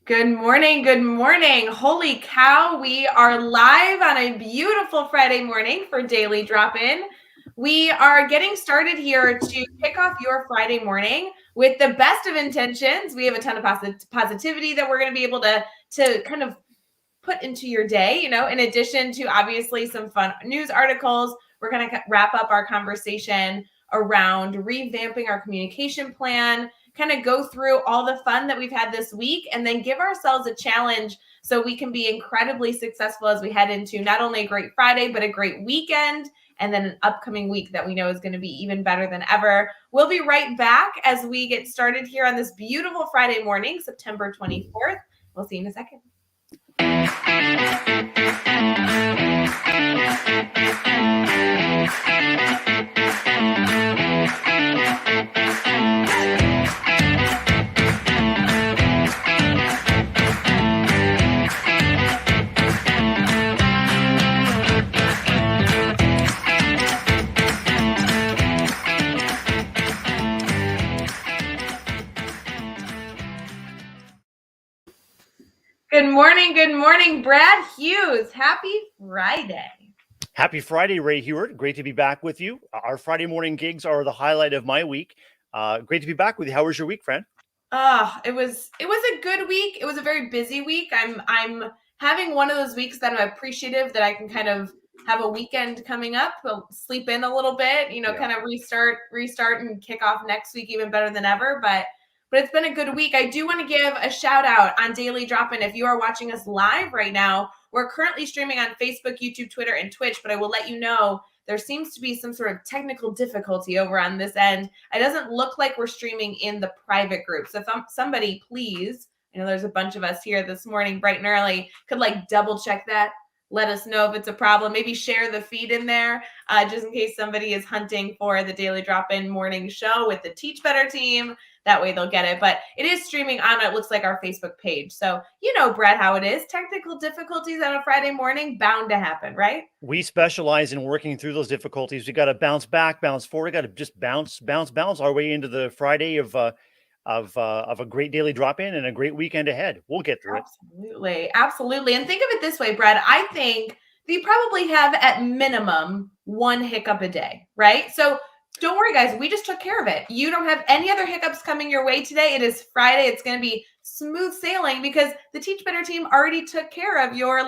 Good morning. Good morning. Holy cow. We are live on a beautiful Friday morning for Daily Drop In. We are getting started here to kick off your Friday morning with the best of intentions. We have a ton of positivity that we're going to be able to kind of put into your day, in addition to obviously some fun news articles. We're going to wrap up our conversation around revamping our communication plan, kind of go through all the fun that we've had this week, and then give ourselves a challenge so we can be incredibly successful as we head into not only a great Friday, but a great weekend, and then an upcoming week that we know is going to be even better than ever. We'll be right back as we get started here on this beautiful Friday morning, September 24th. We'll see you in a second. Good morning, Brad Hughes. Happy Friday. Happy Friday, Ray Hewart. Great to be back with you. Our Friday morning gigs are the highlight of my week. Great to be back with you. How was your week, friend? It was a good week. It was a very busy week. I'm having one of those weeks that I'm appreciative that I can kind of have a weekend coming up, sleep in a little bit, kind of restart and kick off next week even better than ever. But it's been a good week. I do want to give a shout out on Daily Drop-In. If you are watching us live right now, we're currently streaming on Facebook, YouTube, Twitter, and Twitch, but I will let you know there seems to be some sort of technical difficulty over on this end. It doesn't look like we're streaming in the private group. So if somebody, please, I know there's a bunch of us here this morning, bright and early, could double check that. Let us know if it's a problem. Maybe share the feed in there just in case somebody is hunting for the Daily Drop-In morning show with the Teach Better team. That way they'll get it. But it is streaming on, it looks like, our Facebook page. So Brad, how it is. Technical difficulties on a Friday morning, bound to happen, right? We specialize in working through those difficulties. We got to bounce back, bounce forward. We got to just bounce our way into the Friday of a great daily drop-in and a great weekend ahead. We'll get through it. Absolutely. And think of it this way, Brad. I think you probably have at minimum one hiccup a day, right? So don't worry, guys. We just took care of it. You don't have any other hiccups coming your way today. It is Friday. It's going to be smooth sailing because the Teach Better team already took care of your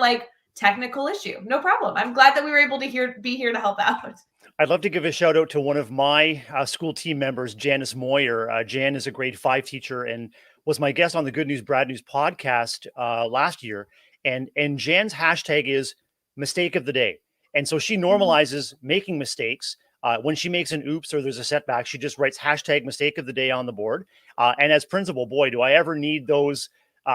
technical issue. No problem. I'm glad that we were able to be here to help out. I'd love to give a shout out to one of my school team members, Janice Moyer. Jan is a grade 5 teacher and was my guest on the Good News, Brad News podcast last year. And Jan's hashtag is mistake of the day. And so she normalizes making mistakes. When she makes an oops or there's a setback, she just writes hashtag mistake of the day on the board. And as principal, boy, do I ever need those.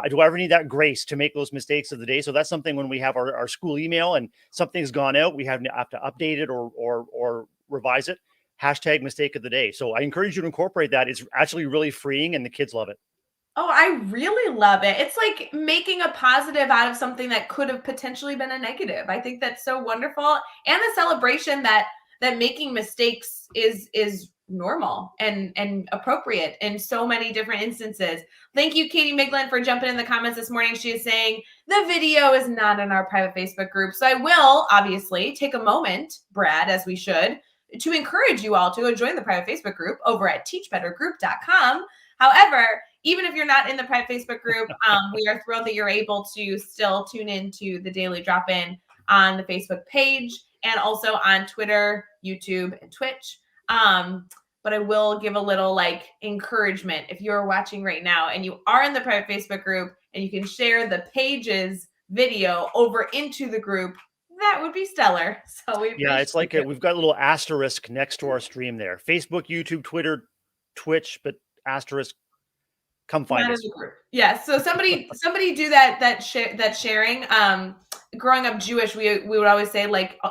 Do I ever need that grace to make those mistakes of the day? So that's something when we have our school email and something's gone out, we have to update it or revise it. Hashtag mistake of the day. So I encourage you to incorporate that. It's actually really freeing and the kids love it. Oh, I really love it. It's like making a positive out of something that could have potentially been a negative. I think that's so wonderful. And the celebration that making mistakes is normal and appropriate in so many different instances. Thank you, Katie Miglin, for jumping in the comments this morning. She is saying the video is not in our private Facebook group. So I will obviously take a moment, Brad, as we should, to encourage you all to go join the private Facebook group over at teachbettergroup.com. However, even if you're not in the private Facebook group, we are thrilled that you're able to still tune into the Daily Drop-In on the Facebook page and also on Twitter, YouTube, and Twitch. But I will give a little encouragement. If you're watching right now and you are in the private Facebook group and you can share the page's video over into the group, that would be stellar. So it's like we've got a little asterisk next to our stream there. Facebook, YouTube, Twitter, Twitch, but asterisk. Come find us. Yeah. So somebody do that sharing. Growing up Jewish, we would always say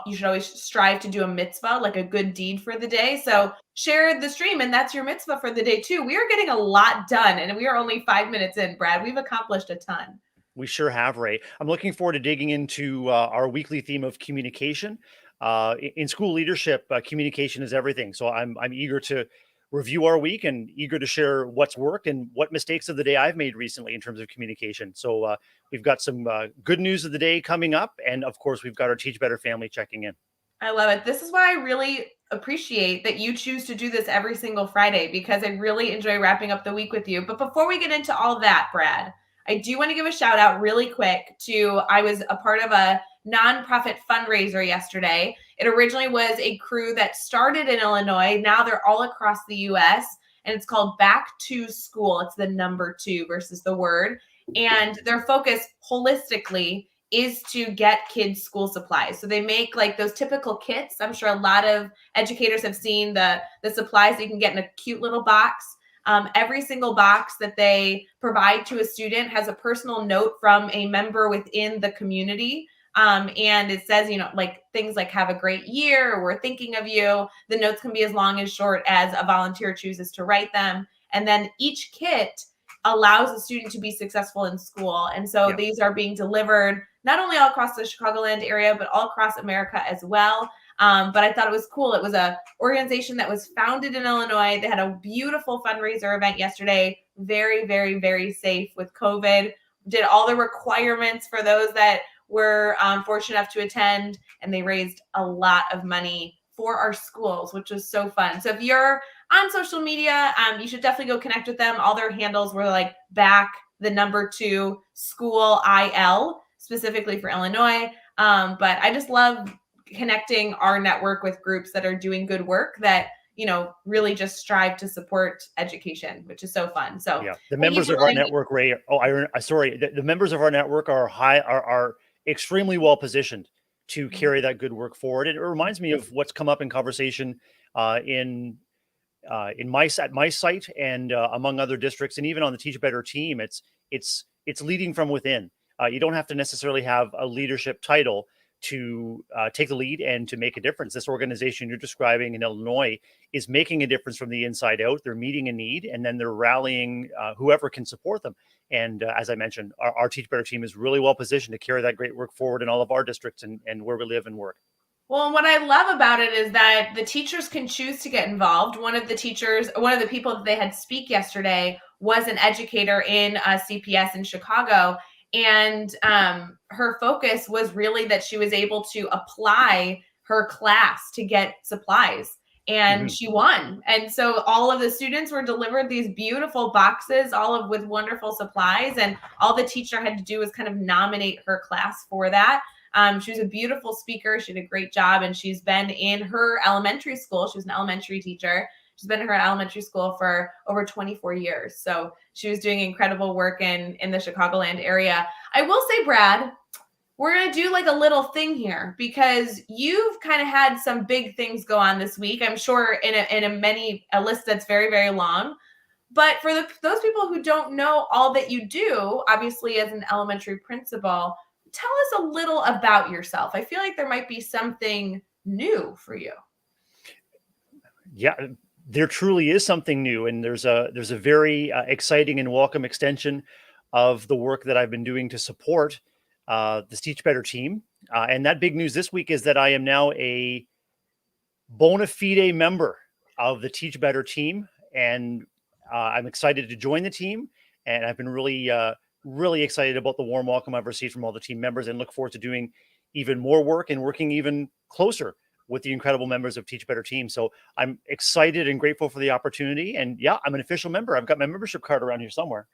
you should always strive to do a mitzvah, like a good deed for the day. So share the stream and that's your mitzvah for the day too. We are getting a lot done and we are only 5 minutes in, Brad. We've accomplished a ton. We sure have, Ray. I'm looking forward to digging into our weekly theme of communication. In school leadership, communication is everything. So I'm eager to review our week and eager to share what's worked and what mistakes of the day I've made recently in terms of communication. So we've got some good news of the day coming up. And of course, we've got our Teach Better family checking in. I love it. This is why I really appreciate that you choose to do this every single Friday, because I really enjoy wrapping up the week with you. But before we get into all that, Brad, I do want to give a shout out really quick to, I was a part of a nonprofit fundraiser yesterday. It originally was a crew that started in Illinois. Now they're all across the US, and it's called Back to School. It's the number 2 versus the word. And their focus holistically is to get kids school supplies. So they make like those typical kits. I'm sure a lot of educators have seen the supplies that you can get in a cute little box. Every single box that they provide to a student has a personal note from a member within the community. And it says, like things like "have a great year," or "we're thinking of you." The notes can be as long as short as a volunteer chooses to write them. And then each kit allows a student to be successful in school. And so these are being delivered not only all across the Chicagoland area, but all across America as well. But I thought it was cool. It was an organization that was founded in Illinois. They had a beautiful fundraiser event yesterday. Very, very, very safe with COVID. Did all the requirements for those that were fortunate enough to attend. And they raised a lot of money for our schools, which was so fun. So if you're on social media, you should definitely go connect with them. All their handles were like back the number 2 school IL, specifically for Illinois. But I just love connecting our network with groups that are doing good work that, really just strive to support education, which is so fun. So the members of our network, Rae, the members of our network are extremely well positioned to carry that good work forward. It reminds me of what's come up in conversation in my site and among other districts, and even on the Teach Better team. It's leading from within. You don't have to necessarily have a leadership title to take the lead and to make a difference. This organization you're describing in Illinois is making a difference from the inside out. They're meeting a need, and then they're rallying whoever can support them. And as I mentioned, our Teach Better team is really well positioned to carry that great work forward in all of our districts and where we live and work. Well, what I love about it is that the teachers can choose to get involved. One of the people that they had speak yesterday was an educator in CPS in Chicago. And her focus was really that she was able to apply her class to get supplies. And she won. And so all of the students were delivered these beautiful boxes, with wonderful supplies. And all the teacher had to do was kind of nominate her class for that. She was a beautiful speaker. She did a great job. And she's been in her elementary school. She was an elementary teacher. She's been in her elementary school for over 24 years. So she was doing incredible work in the Chicagoland area. I will say, Brad, we're going to do like a little thing here, because you've kind of had some big things go on this week. I'm sure in a list that's very, very long. But for those people who don't know all that you do, obviously as an elementary principal, tell us a little about yourself. I feel like there might be something new for you. Yeah, there truly is something new, and there's a very exciting and welcome extension of the work that I've been doing to support the Teach Better team. And that big news this week is that I am now a bona fide member of the Teach Better team, and I'm excited to join the team. And I've been really excited about the warm welcome I've received from all the team members, and look forward to doing even more work and working even closer with the incredible members of Teach Better team. So I'm excited and grateful for the opportunity. And yeah, I'm an official member. I've got my membership card around here somewhere.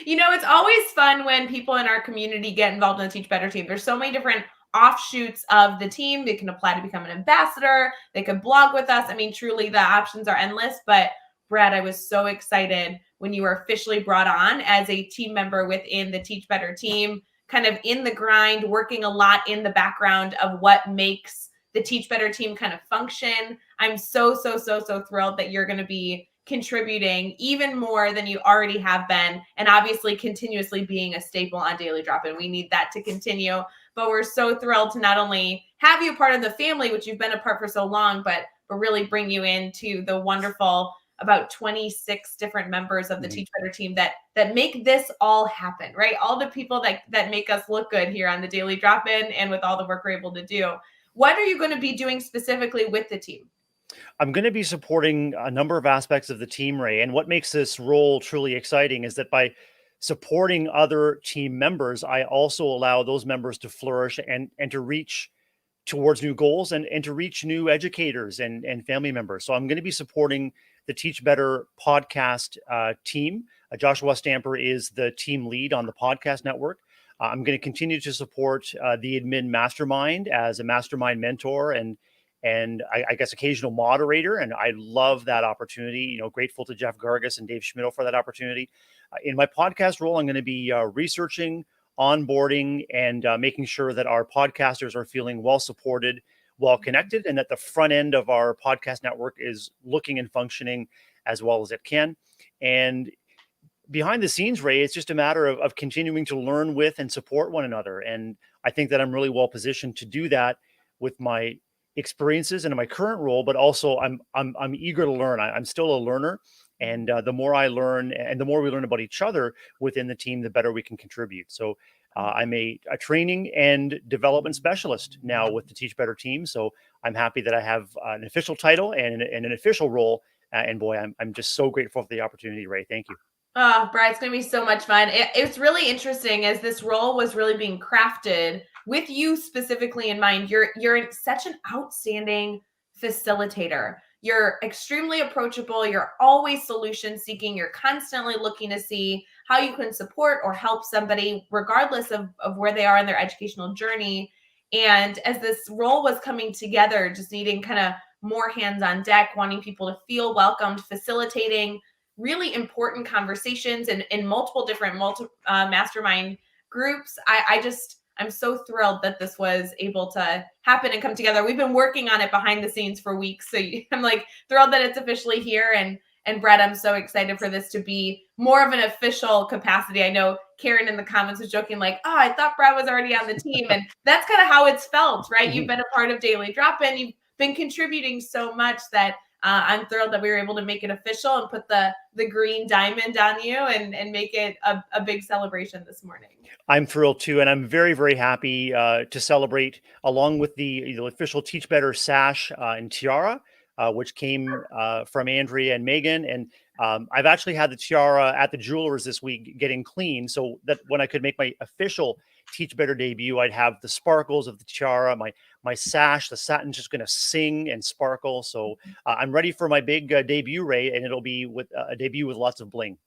It's always fun when people in our community get involved in the Teach Better team. There's so many different offshoots of the team. They can apply to become an ambassador. They can blog with us. I mean, truly the options are endless. But Brad, I was so excited when you were officially brought on as a team member within the Teach Better team, kind of in the grind, working a lot in the background of what makes the Teach Better team kind of function. I'm so thrilled that you're going to be contributing even more than you already have been, and obviously continuously being a staple on Daily Drop-In. We need that to continue, but we're so thrilled to not only have you part of the family, which you've been a part for so long, but really bring you into the wonderful about 26 different members of the Teach Better team that make this all happen, right? All the people that make us look good here on the Daily Drop-In and with all the work we're able to do. What are you going to be doing specifically with the team? I'm going to be supporting a number of aspects of the team, Ray. And what makes this role truly exciting is that by supporting other team members, I also allow those members to flourish and to reach towards new goals and to reach new educators and family members. So I'm going to be supporting the Teach Better podcast team. Joshua Stamper is the team lead on the podcast network. I'm going to continue to support the admin mastermind as a mastermind mentor and I guess occasional moderator. And I love that opportunity. You know, grateful to Jeff Gargas and Dave Schmidt for that opportunity. In my podcast role, I'm going to be researching, onboarding, and making sure that our podcasters are feeling well supported, well connected, and that the front end of our podcast network is looking and functioning as well as it can. And behind the scenes, Ray, it's just a matter of continuing to learn with and support one another. And I think that I'm really well positioned to do that with my experiences and in my current role, but also I'm eager to learn. I'm still a learner, and the more I learn and the more we learn about each other within the team, the better we can contribute. So I'm a training and development specialist now with the Teach Better team. So I'm happy that I have an official title and an official role. And boy, I'm just so grateful for the opportunity, Ray. Thank you. Oh, Brad, it's going to be so much fun. It's really interesting as this role was really being crafted with you specifically in mind. You're such an outstanding facilitator. You're extremely approachable. You're always solution seeking. You're constantly looking to see how you can support or help somebody, regardless of where they are in their educational journey. And as this role was coming together, just needing kind of more hands on deck, wanting people to feel welcomed, facilitating really important conversations and in multiple different mastermind groups. I'm so thrilled that this was able to happen and come together. We've been working on it behind the scenes for weeks. So I'm like thrilled that it's officially here. And Brad, I'm so excited for this to be more of an official capacity. I know Karen in the comments was joking like, oh, I thought Brad was already on the team. And that's kind of how it's felt, right? You've been a part of Daily Drop-In. You've been contributing so much that I'm thrilled that we were able to make it official and put the green diamond on you and make it a big celebration this morning. I'm thrilled too, and I'm very, very happy to celebrate along with the official Teach Better sash and tiara, which came from Andrea and Megan. And I've actually had the tiara at the jewelers this week getting clean, so that when I could make my official Teach Better debut, I'd have the sparkles of the tiara, my sash, the satin's just going to sing and sparkle. So I'm ready for my big debut, Ray, and it'll be with a debut with lots of bling.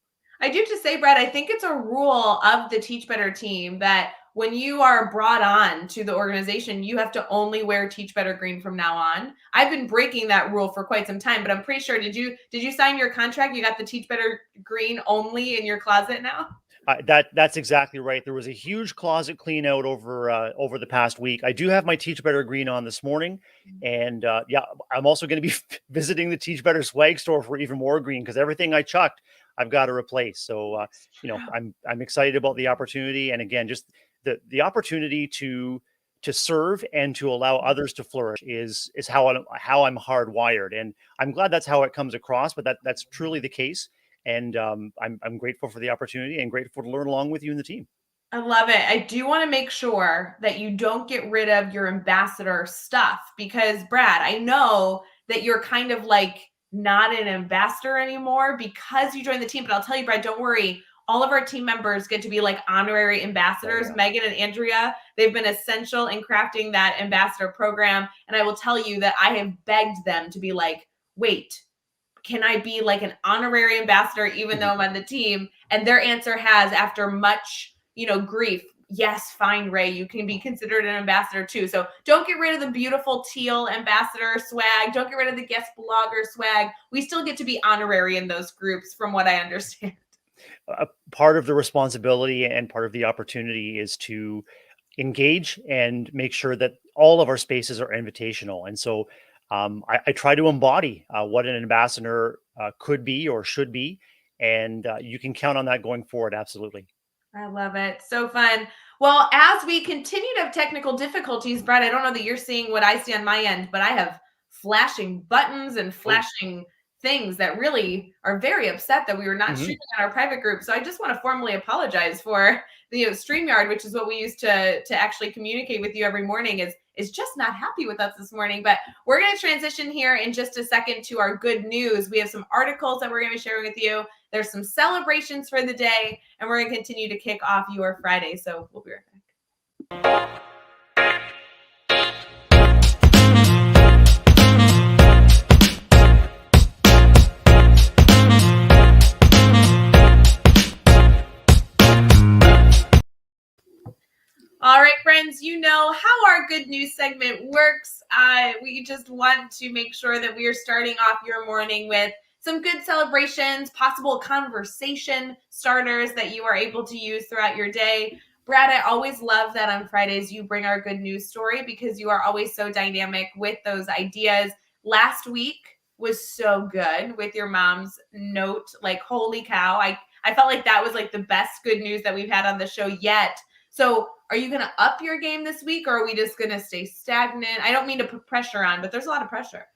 I do have to say, Brad, I think it's a rule of the Teach Better team that when you are brought on to the organization, you have to only wear Teach Better green from now on. I've been breaking that rule for quite some time, but I'm pretty sure, did you sign your contract? You got the Teach Better green only in your closet now? That's exactly right. There was a huge closet clean out over the past week. I do have my Teach Better green on this morning, and yeah, I'm also going to be visiting the Teach Better swag store for even more green because everything I chucked, I've got to replace. So I'm excited about the opportunity, and again, just the opportunity to serve and to allow others to flourish is how I'm hardwired, and I'm glad that's how it comes across. But that's truly the case. And I'm grateful for the opportunity and grateful to learn along with you and the team. I love it. I do want to make sure that you don't get rid of your ambassador stuff because, Brad, I know that you're kind of like not an ambassador anymore because you joined the team. But I'll tell you, Brad, don't worry. All of our team members get to be like honorary ambassadors. Oh, yeah. Megan and Andrea, they've been essential in crafting that ambassador program. And I will tell you that I have begged them to be like, wait, can I be like an honorary ambassador even though I'm on the team? And their answer has, after much, grief, yes, fine, Ray, you can be considered an ambassador too. So don't get rid of the beautiful teal ambassador swag. Don't get rid of the guest blogger swag. We still get to be honorary in those groups from what I understand. Part of the responsibility and part of the opportunity is to engage and make sure that all of our spaces are invitational. And so I try to embody what an ambassador could be or should be. And you can count on that going forward. Absolutely. I love it. So fun. Well, as we continue to have technical difficulties, Brad, I don't know that you're seeing what I see on my end, but I have flashing buttons and flashing things that really are very upset that we were not streaming on our private group. So I just want to formally apologize for the StreamYard, which is what we use to actually communicate with you every morning. is just not happy with us this morning. But we're going to transition here in just a second to our good news. We have some articles that we're going to be sharing with you. There's some celebrations for the day, and we're going to continue to kick off your Friday. So we'll be right back. All right, friends, you know how our good news segment works. We just want to make sure that we are starting off your morning with some good celebrations, possible conversation starters that you are able to use throughout your day. Brad, I always love that on Fridays you bring our good news story because you are always so dynamic with those ideas. Last week was so good with your mom's note. Like, holy cow. I felt like that was like the best good news that we've had on the show yet. So are you going to up your game this week, or are we just going to stay stagnant? I don't mean to put pressure on, but there's a lot of pressure.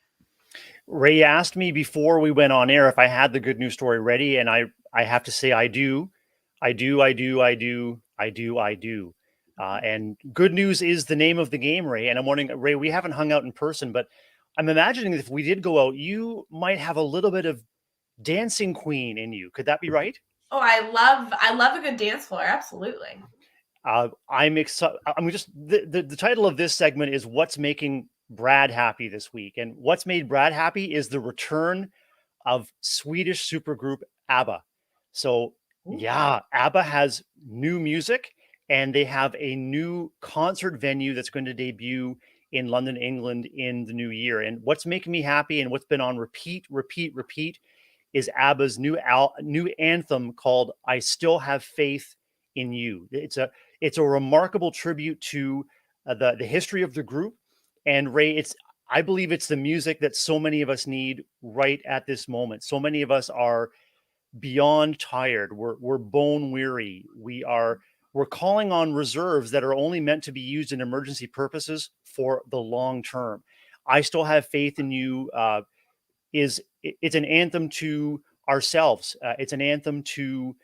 Rae asked me before we went on air if I had the good news story ready, and I have to say I do. And good news is the name of the game, Rae. And I'm wondering, Rae, we haven't hung out in person, but I'm imagining that if we did go out, you might have a little bit of dancing queen in you. Could that be right? Oh, I love a good dance floor. Absolutely. I'm excited. I'm just the title of this segment is "What's Making Brad Happy This Week," and what's made Brad happy is the return of Swedish supergroup ABBA. So yeah, ABBA has new music, and they have a new concert venue that's going to debut in London, England, in the new year. And what's making me happy, and what's been on repeat, is ABBA's new anthem called "I Still Have Faith in You." It's a remarkable tribute to the history of the group. And Rae, I believe it's the music that so many of us need right at this moment. So many of us are beyond tired. We're bone weary. We're calling on reserves that are only meant to be used in emergency purposes for the long term. I Still Have Faith in You it's an anthem to ourselves. It's an anthem to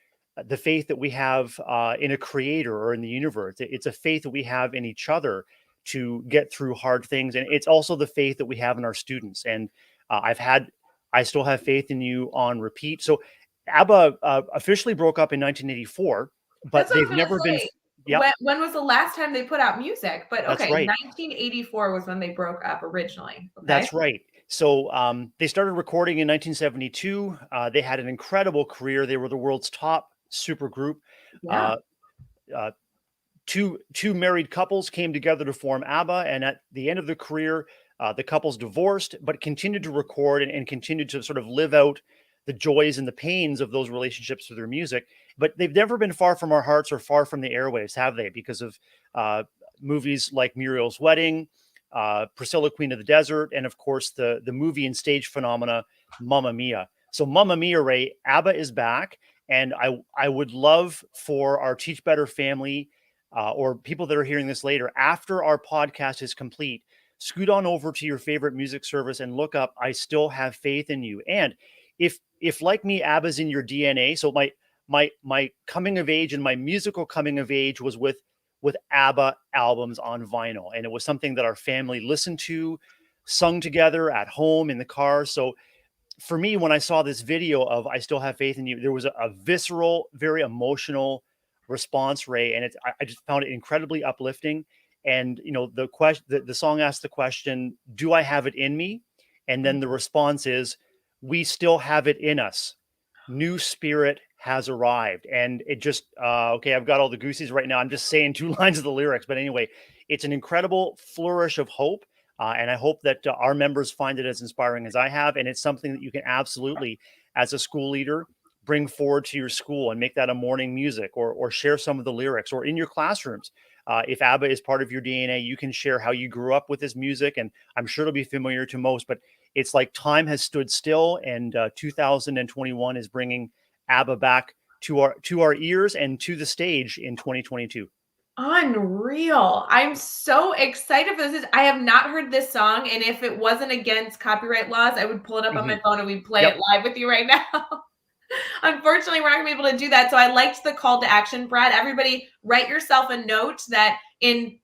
the faith that we have in a creator or in the universe. It's a faith that we have in each other to get through hard things. And it's also the faith that we have in our students. And I Still Have Faith in You on repeat. So ABBA officially broke up in 1984, but they've never been. Yeah. When was the last time they put out music? But okay, right. 1984 was when they broke up originally. Okay? That's right. So they started recording in 1972. They had an incredible career. They were the world's top super group. Yeah. Two married couples came together to form ABBA, and at the end of the career, the couples divorced, but continued to record and continued to sort of live out the joys and the pains of those relationships through their music. But they've never been far from our hearts or far from the airwaves, have they? Because of movies like Muriel's Wedding, Priscilla, Queen of the Desert, and of course the movie and stage phenomena Mamma Mia. So Mamma Mia, Rae, ABBA is back, and I would love for our Teach Better family or people that are hearing this later, after our podcast is complete, scoot on over to your favorite music service and look up "I Still Have Faith in You." And if like me, ABBA's in your DNA, so my coming of age and my musical coming of age was with ABBA albums on vinyl. And it was something that our family listened to, sung together at home, in the car. So for me, when I saw this video of "I Still Have Faith in You," there was a visceral, very emotional response, Rae. And I just found it incredibly uplifting. And, you know, the song asked the question, do I have it in me? And then the response is, we still have it in us. New spirit has arrived. And it just, okay, I've got all the goosies right now. I'm just saying 2 lines of the lyrics. But anyway, it's an incredible flourish of hope. And I hope that our members find it as inspiring as I have. And it's something that you can absolutely, as a school leader, bring forward to your school and make that a morning music, or share some of the lyrics, or in your classrooms. If ABBA is part of your DNA, you can share how you grew up with this music. And I'm sure it'll be familiar to most, but it's like time has stood still, and 2021 is bringing ABBA back to our ears and to the stage in 2022. Unreal. I'm so excited for this. I have not heard this song, and if it wasn't against copyright laws, I would pull it up on my phone and we'd play it live with you right now. Unfortunately, we're not gonna be able to do that. So I liked the call to action, Brad. Everybody write yourself a note that in,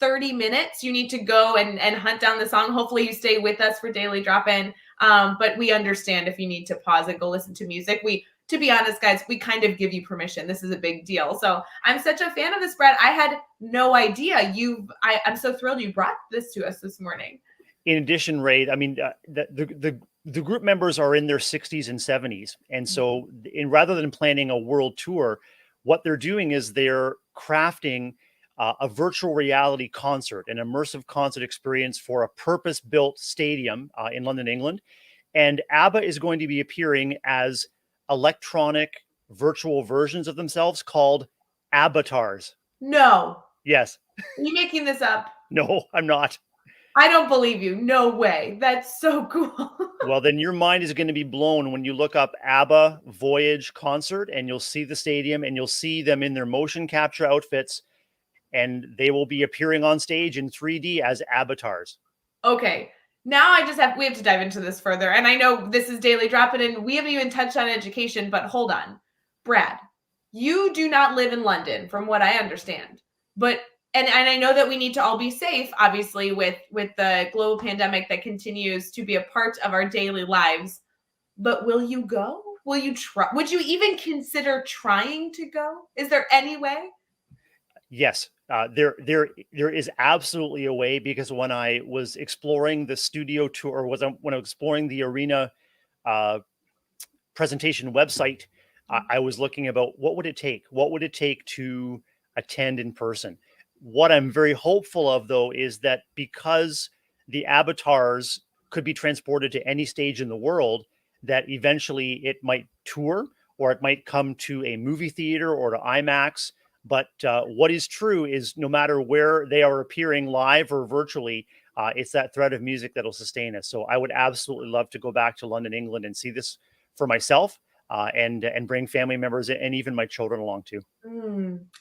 30 minutes. You need to go and hunt down the song. Hopefully you stay with us for Daily Drop-In. But we understand if you need to pause and go listen to music. To be honest, guys, we kind of give you permission. This is a big deal. So I'm such a fan of this, Brad. I had no idea. I'm so thrilled you brought this to us this morning. In addition, Rae, I mean, the group members are in their 60s and 70s. And so rather than planning a world tour, what they're doing is they're crafting a virtual reality concert, an immersive concert experience for a purpose-built stadium in London, England. And ABBA is going to be appearing as electronic virtual versions of themselves called avatars. No. Yes. Are you making this up? No, I'm not. I don't believe you. No way. That's so cool. Well, then your mind is going to be blown when you look up ABBA Voyage concert, and you'll see the stadium and you'll see them in their motion capture outfits, and they will be appearing on stage in 3D as avatars. Okay. Now we have to dive into this further. And I know this is Daily Drop-In and we haven't even touched on education, but hold on. Brad, you do not live in London from what I understand. But and I know that we need to all be safe, obviously, with the global pandemic that continues to be a part of our daily lives. But will you go? Will you try? Would you even consider trying to go? Is there any way? Yes, there is absolutely a way, because when I was exploring the studio tour, when I was exploring the arena presentation website, I was looking about what would it take to attend in person. What I'm very hopeful of, though, is that because the avatars could be transported to any stage in the world, that eventually it might tour, or it might come to a movie theater or to IMAX. But what is true is no matter where they are appearing live or virtually, it's that thread of music that'll sustain us. So I would absolutely love to go back to London, England, and see this for myself, and bring family members and even my children along too.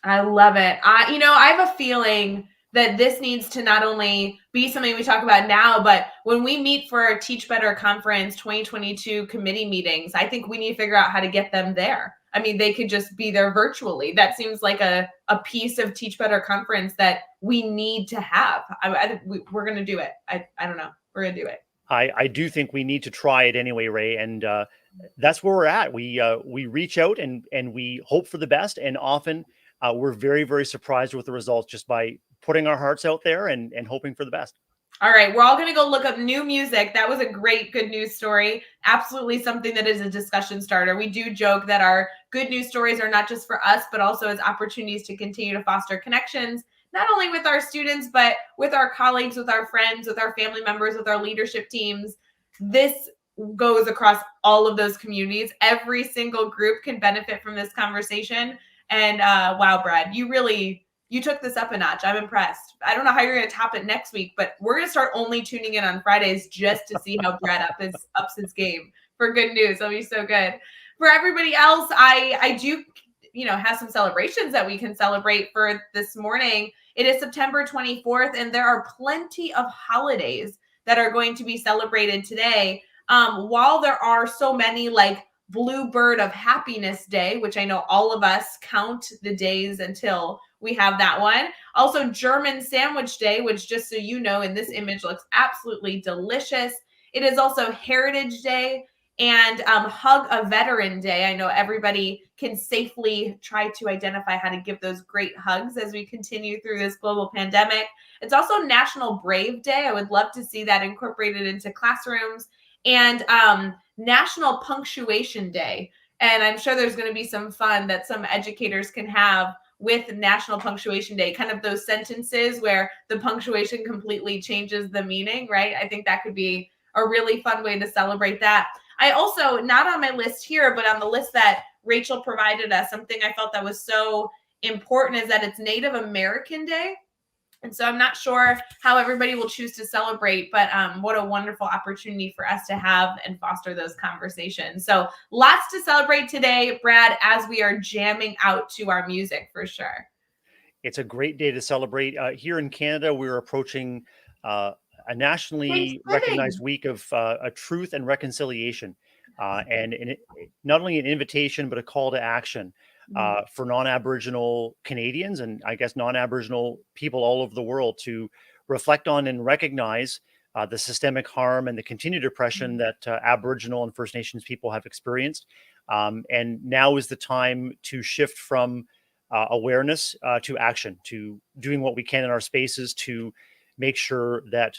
I love it. I have a feeling that this needs to not only be something we talk about now, but when we meet for our Teach Better Conference 2022 committee meetings, I think we need to figure out how to get them there. I mean, they could just be there virtually. That seems like a piece of Teach Better Conference that we need to have. We're going to do it. I don't know. We're going to do it. I do think we need to try it anyway, Rae. And that's where we're at. We reach out and we hope for the best. And often we're very, very surprised with the results just by putting our hearts out there and hoping for the best. All right, we're all going to go look up new music. That was a great good news story. Absolutely something that is a discussion starter. We do joke that our good news stories are not just for us, but also as opportunities to continue to foster connections, not only with our students, but with our colleagues, with our friends, with our family members, with our leadership teams. This goes across all of those communities. Every single group can benefit from this conversation. And wow, Brad, you took this up a notch. I'm impressed. I don't know how you're going to top it next week, but we're going to start only tuning in on Fridays just to see how Brad ups his game for good news. It'll be so good. For everybody else, I do, have some celebrations that we can celebrate for this morning. It is September 24th, and there are plenty of holidays that are going to be celebrated today. While there are so many, like Bluebird of Happiness Day, which I know all of us count the days until we have that one. Also German Sandwich Day, which, just so you know, in this image looks absolutely delicious. It is also Heritage Day and Hug a Veteran Day. I know everybody can safely try to identify how to give those great hugs as we continue through this global pandemic. It's also National Brave Day. I would love to see that incorporated into classrooms. And National Punctuation Day. And I'm sure there's going to be some fun that some educators can have with National Punctuation Day, kind of those sentences where the punctuation completely changes the meaning, right? I think that could be a really fun way to celebrate that. I also, not on my list here, but on the list that Rachel provided us, something I felt that was so important is that it's Native American Day. And so I'm not sure how everybody will choose to celebrate, but what a wonderful opportunity for us to have and foster those conversations. So lots to celebrate today, Brad, as we are jamming out to our music for sure. It's a great day to celebrate. Here in Canada, we're approaching a nationally recognized week of truth and reconciliation, and not only an invitation, but a call to action. for non-Aboriginal Canadians and I guess non-Aboriginal people all over the world to reflect on and recognize the systemic harm and the continued oppression that Aboriginal and First Nations people have experienced. And now is the time to shift from awareness to action, to doing what we can in our spaces to make sure that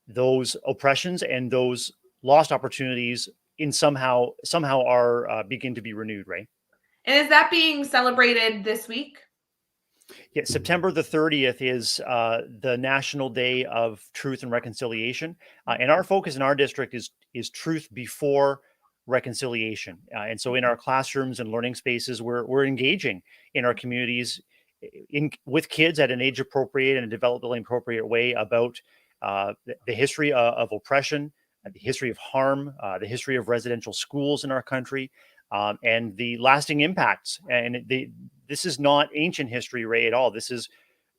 those oppressions and those lost opportunities in somehow are begin to be renewed, right? And is that being celebrated this week? Yeah, September the 30th is the National Day of Truth and Reconciliation, and our focus in our district is truth before reconciliation. And so, in our classrooms and learning spaces, we're engaging in our communities, with kids at an age appropriate and a developmentally appropriate way about the history of oppression, the history of harm, the history of residential schools in our country, and the lasting impacts. And this is not ancient history, Ray, at all. This is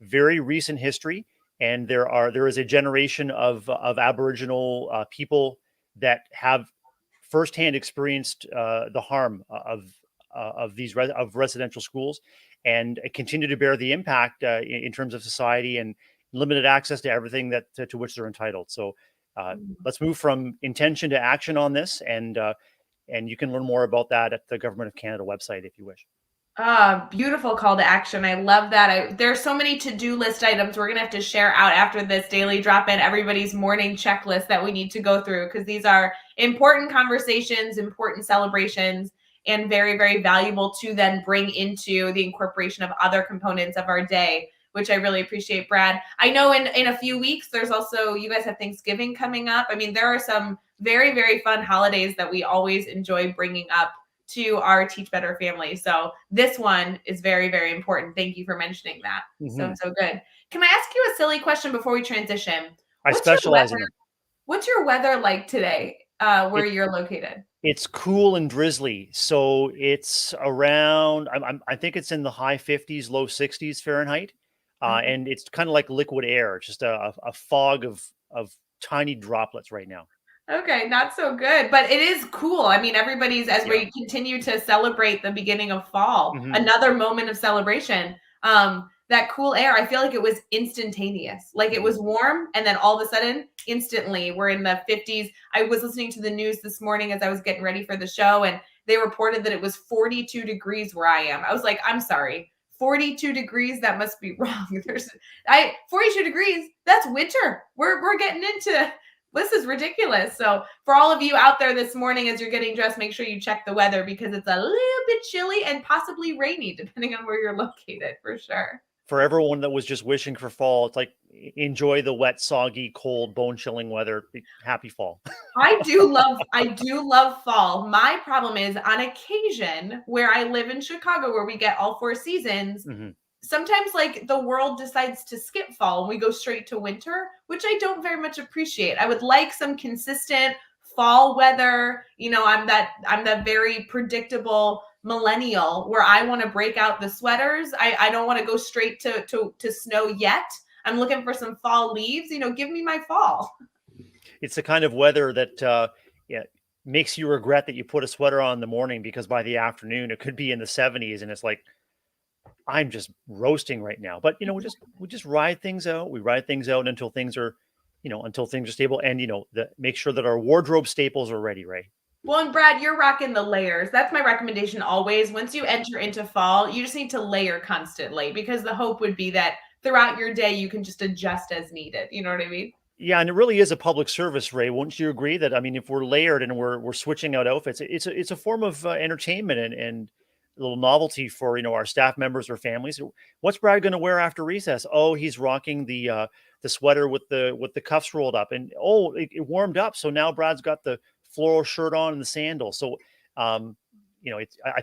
very recent history, and there is a generation of Aboriginal people that have firsthand experienced the harm of these of residential schools, and continue to bear the impact in terms of society and limited access to everything that to which they're entitled. So let's move from intention to action on this, and you can learn more about that at the Government of Canada website if you wish. Beautiful call to action. I love that. There's so many to-do list items we're going to have to share out after this daily drop-in, everybody's morning checklist that we need to go through, because these are important conversations, important celebrations, and very, very valuable to then bring into the incorporation of other components of our day, which I really appreciate, Brad. I know in a few weeks, there's also, you guys have Thanksgiving coming up. I mean, there are some very, very fun holidays that we always enjoy bringing up to our Teach Better family. So this one is very, very important. Thank you for mentioning that. So good. Can I ask you a silly question before we transition? I specialize in them. What's your weather like today where you're located? It's cool and drizzly. So it's around, I think it's in the high 50s, low 60s Fahrenheit. And it's kind of like liquid air, just a fog of tiny droplets right now. Okay, not so good, but it is cool. I mean, as we continue to celebrate the beginning of fall, another moment of celebration, that cool air, I feel like it was instantaneous. Like it was warm, and then all of a sudden, instantly, we're in the 50s. I was listening to the news this morning as I was getting ready for the show, and they reported that it was 42 degrees where I am. I was like, I'm sorry, 42 degrees? That must be wrong. 42 degrees, that's winter. We're getting into... This is ridiculous. So for all of you out there this morning, as you're getting dressed, make sure you check the weather, because it's a little bit chilly and possibly rainy, depending on where you're located, for sure. For everyone that was just wishing for fall, it's like, enjoy the wet, soggy, cold, bone-chilling weather. Happy fall. I do love fall. My problem is, on occasion, where I live in Chicago, where we get all four seasons, sometimes like the world decides to skip fall and we go straight to winter, which I don't very much appreciate. I would like some consistent fall weather. You know, I'm that very predictable millennial where I want to break out the sweaters. I don't want to go straight to snow yet. I'm looking for some fall leaves. You know, give me my fall. It's the kind of weather that makes you regret that you put a sweater on in the morning, because by the afternoon it could be in the 70s and it's like, I'm just roasting right now. But we just ride things out. We ride things out until things are stable, and make sure that our wardrobe staples are ready, right? Well, and Brad, you're rocking the layers. That's my recommendation always. Once you enter into fall, you just need to layer constantly, because the hope would be that throughout your day you can just adjust as needed. You know what I mean? Yeah, and it really is a public service, Ray. Wouldn't you agree that? I mean, if we're layered and we're switching out outfits, it's a form of entertainment and a little novelty for our staff members or families. What's Brad going to wear after recess? Oh, he's rocking the sweater with the cuffs rolled up, and it warmed up, so now Brad's got the floral shirt on and the sandals. So I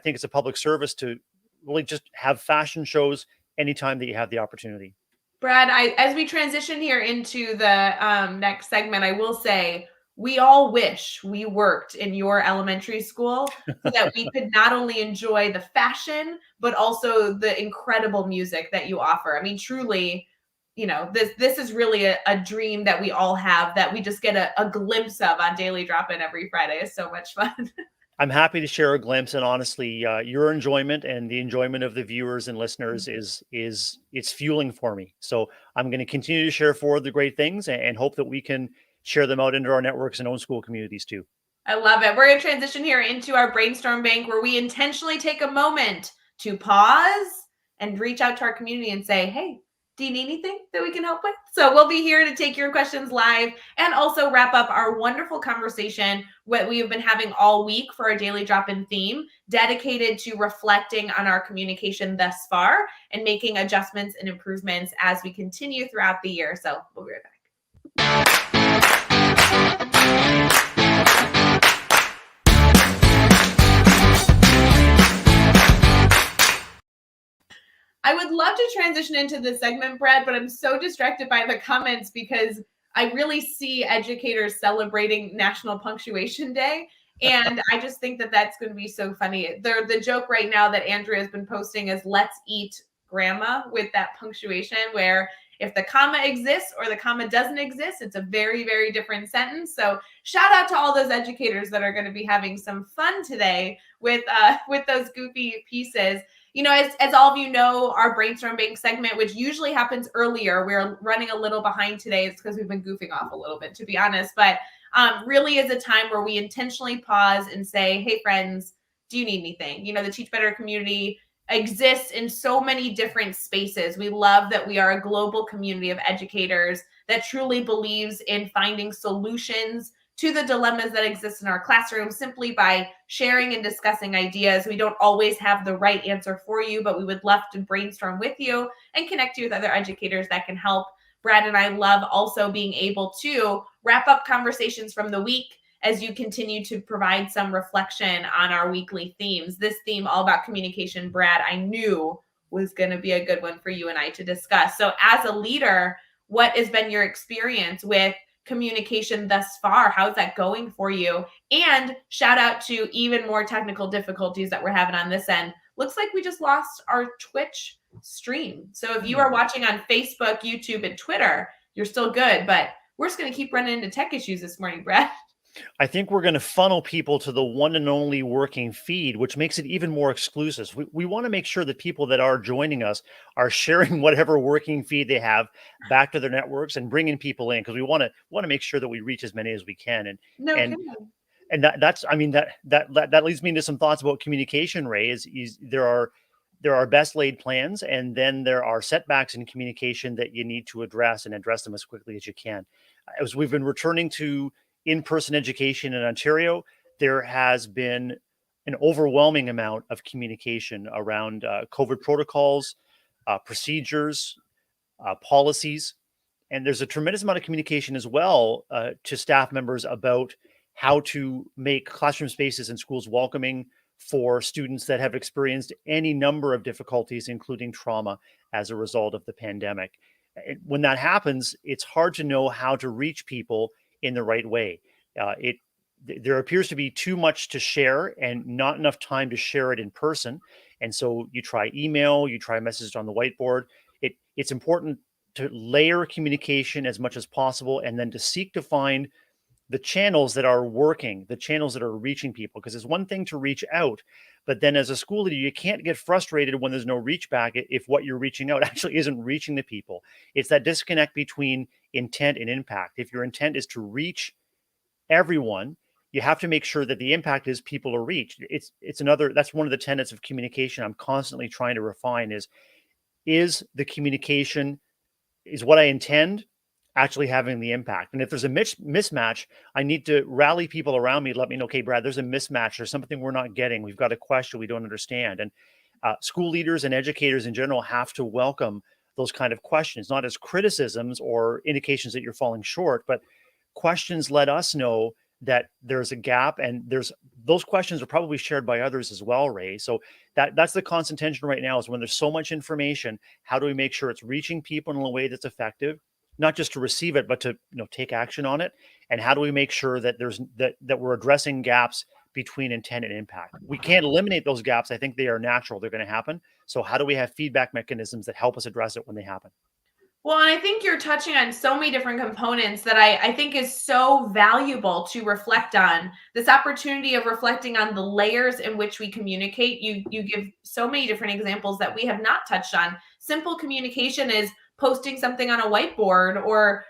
think it's a public service to really just have fashion shows anytime that you have the opportunity. Brad, as we transition here into the next segment, I will say, we all wish we worked in your elementary school so that we could not only enjoy the fashion, but also the incredible music that you offer. I mean, truly, this is really a dream that we all have, that we just get a glimpse of on Daily Drop-In every Friday. It's so much fun. I'm happy to share a glimpse, and honestly, your enjoyment and the enjoyment of the viewers and listeners is it's fueling for me. So I'm going to continue to share forward the great things and hope that we can share them out into our networks and own school communities too. I love it. We're going to transition here into our brainstorm bank where we intentionally take a moment to pause and reach out to our community and say, hey, do you need anything that we can help with? So we'll be here to take your questions live and also wrap up our wonderful conversation what we have been having all week for our daily drop-in theme, dedicated to reflecting on our communication thus far and making adjustments and improvements as we continue throughout the year. So we'll be right back. I would love to transition into this segment, Brad, but I'm so distracted by the comments because I really see educators celebrating National Punctuation Day. And I just think that that's going to be so funny. The joke right now that Andrea has been posting is let's eat grandma with that punctuation, where if the comma exists or the comma doesn't exist, it's a very, very different sentence. So shout out to all those educators that are going to be having some fun today with those goofy pieces. You know, as all of you know, our brainstorm bank segment, which usually happens earlier, we're running a little behind today. It's because we've been goofing off a little bit, to be honest. But really is a time where we intentionally pause and say, hey, friends, do you need anything? You know, the Teach Better community exists in so many different spaces. We love that we are a global community of educators that truly believes in finding solutions to the dilemmas that exist in our classroom simply by sharing and discussing ideas. We don't always have the right answer for you, but we would love to brainstorm with you and connect you with other educators that can help. Brad and I love also being able to wrap up conversations from the week as you continue to provide some reflection on our weekly themes. This theme all about communication, Brad, I knew was going to be a good one for you and I to discuss. So as a leader, what has been your experience with communication thus far? How's that going for you? And shout out to even more technical difficulties that we're having on this end. Looks like we just lost our Twitch stream. So if you are watching on Facebook, YouTube, and Twitter, you're still good, but we're just going to keep running into tech issues this morning, Brad. I think we're going to funnel people to the one and only working feed, which makes it even more exclusive. We want to make sure that people that are joining us are sharing whatever working feed they have back to their networks and bringing people in, because we want to make sure that we reach as many as we can. And No and kidding. and that's I mean that leads me into some thoughts about communication, Rae. Is there are best laid plans, and then there are setbacks in communication that you need to address and address them as quickly as you can. As we've been returning to in-person education in Ontario, there has been an overwhelming amount of communication around COVID protocols, procedures, policies, and there's a tremendous amount of communication as well to staff members about how to make classroom spaces and schools welcoming for students that have experienced any number of difficulties, including trauma as a result of the pandemic. When that happens, it's hard to know how to reach people in the right way. There appears to be too much to share and not enough time to share it in person. And so you try email, you try messages on the whiteboard. It's important to layer communication as much as possible, and then to seek to find the channels that are working, the channels that are reaching people. Because it's one thing to reach out, but then as a school leader, you can't get frustrated when there's no reach back if what you're reaching out actually isn't reaching the people. It's that disconnect between intent and impact. If your intent is to reach everyone, you have to make sure that the impact is people are reached. That's one of the tenets of communication I'm constantly trying to refine is the communication, is what I intend actually having the impact? And if there's a mismatch, I need to rally people around me, let me know, okay, Brad, there's a mismatch. There's something we're not getting. We've got a question we don't understand. And school leaders and educators in general have to welcome those kind of questions, not as criticisms or indications that you're falling short, but questions let us know that there's a gap, and those questions are probably shared by others as well, Rae. So that's the constant tension right now, is when there's so much information, how do we make sure it's reaching people in a way that's effective, not just to receive it, but to take action on it? And how do we make sure that that we're addressing gaps between intent and impact? We can't eliminate those gaps. I think they are natural. They're going to happen. So how do we have feedback mechanisms that help us address it when they happen? Well, and I think you're touching on so many different components that I think is so valuable to reflect on. This opportunity of reflecting on the layers in which we communicate. You give so many different examples that we have not touched on. Simple communication is posting something on a whiteboard, or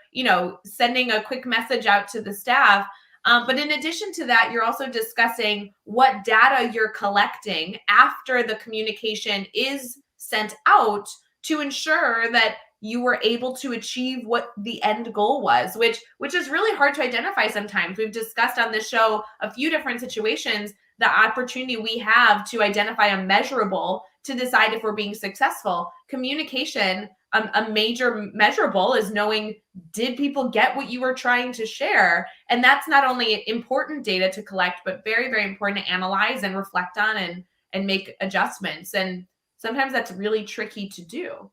sending a quick message out to the staff. But in addition to that, you're also discussing what data you're collecting after the communication is sent out to ensure that you were able to achieve what the end goal was, which is really hard to identify sometimes. We've discussed on this show a few different situations, the opportunity we have to identify a measurable to decide if we're being successful. Communication, a major measurable is knowing, did people get what you were trying to share? And that's not only important data to collect, but very, very important to analyze and reflect on and make adjustments. And sometimes that's really tricky to do.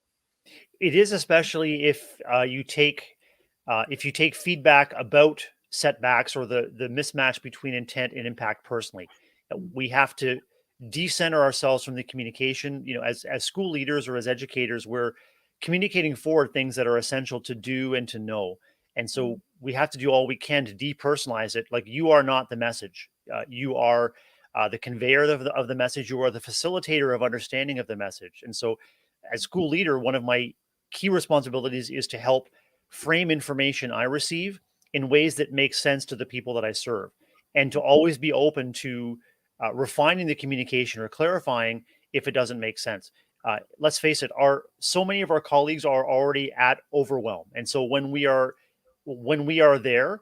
It is, especially if you take feedback about setbacks or the mismatch between intent and impact personally. We have to decenter ourselves from the communication. As school leaders or as educators, we're communicating forward things that are essential to do and to know. And so we have to do all we can to depersonalize it. Like, you are not the message. You are the conveyor of the message. You are the facilitator of understanding of the message. And so, as school leader, one of my key responsibilities is to help frame information I receive in ways that make sense to the people that I serve, and to always be open to refining the communication or clarifying if it doesn't make sense. Let's face it, so many of our colleagues are already at overwhelm, and so when we are there,